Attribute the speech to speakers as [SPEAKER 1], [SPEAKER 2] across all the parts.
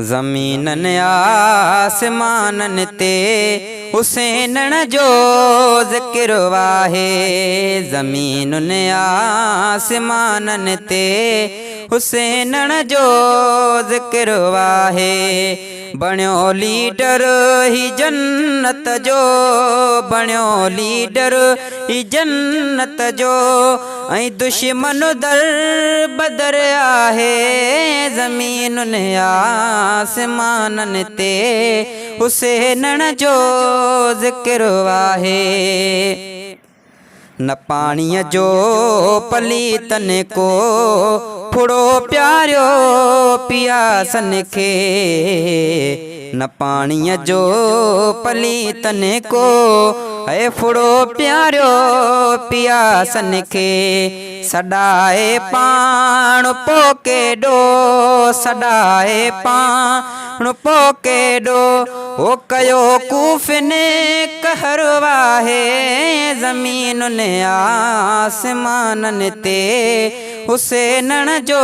[SPEAKER 1] ज़मीनन आसमानन ते हुसैनन जो ज़िक्र वाहे। ज़मीनुन आसमानन ते हुसैनन जो ज़िक्र वाहे। बणियो लीडर ही जन्नत जो, बणियो लीडर ही जन्नत जो, ऐं दुश्मन दर बदर आहे। ज़मीनुन आसमानन ते हुसैनन जो ज़िक्र आहे। न पाणीअ जो पलीतन को फुड़ो प्यारियो पियासन खे। न पाणीअ जो पलीतन को है फुड़ो प्यारियो पियासन खे। सॾाए पाण पोके डो, सॾाए पाण पोके डो, ओ कयो कूफिन कहर वाहे। ज़मीनुन आसमानन ते हुसैनन जो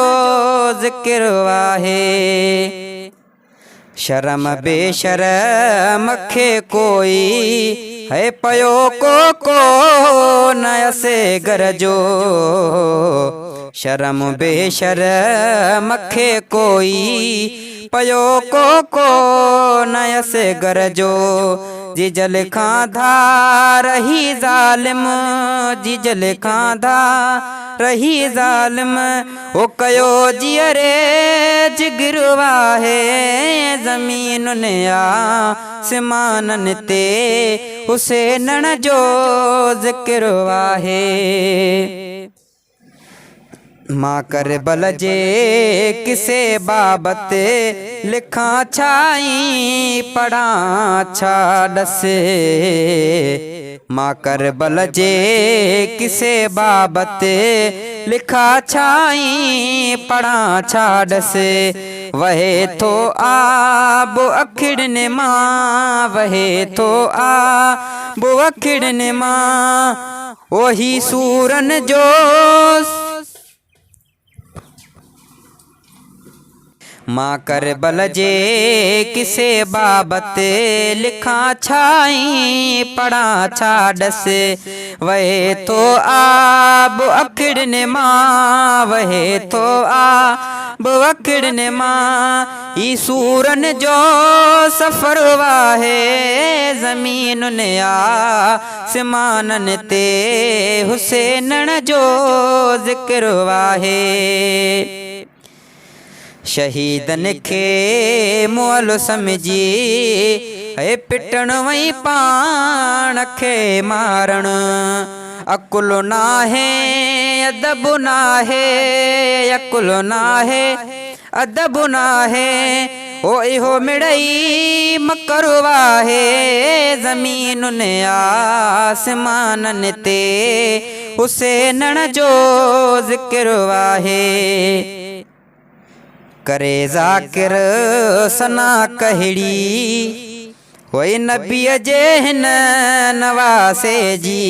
[SPEAKER 1] ज़िक्र वाहे। शर्म बेशरम खे कोई है पयो को नयसे घर जो। शर्म बेशरम खे कोई पयो को नयसे घर जो। जिजल खां धार रही ज़ालिम, जिजल खां धार रही ज़ालिम, ओ कयो जियरे जिगर वाहे। ज़मीनुन आसमानन ते हुसैनन जो ज़िक्र वाहे। मां करबल जे किसे बाबत लिखा छाई पढ़ा छा डसे। मां करबल जे किसे बाबत लिखा छाई पढ़ा छा डसे। वहे थो आब अखिड़न मां, वहे थो आब अखिड़न मां, वही सूरन जो। मां करबल जे किसे बाबत लिखा छाई पढ़ा छा डसे। वहे थो आब अखिड़न मां, वहे थो आब अखिड़न मां, ई सूरन जो सफ़र वाहे। ज़मीनुन आसमानन ते हुसैनन जो ज़िक्र वाहे। शहीदन खे मुअल समझी है पिटण वई पाण खे मारण। अकुल नाहे अदब नाहे, अकुल नाहे अदब नाहे, ओ इहो मिड़ई मकर वाहे। ज़मीनुन आसमानन ते हुसैनन जो ज़िक्र वाहे। करे ज़ाकिर सना कहड़ी होई नबीअ जे हिन नवासे जी।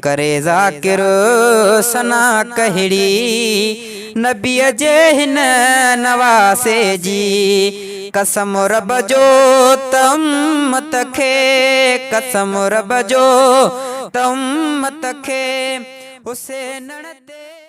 [SPEAKER 1] करे ज़ाकिर सना कहड़ी नबीअ जे हिन नवासे जी। कसम रब जो तम्मत खे, कसम रब जो तम्मत खे हुसैनन ते।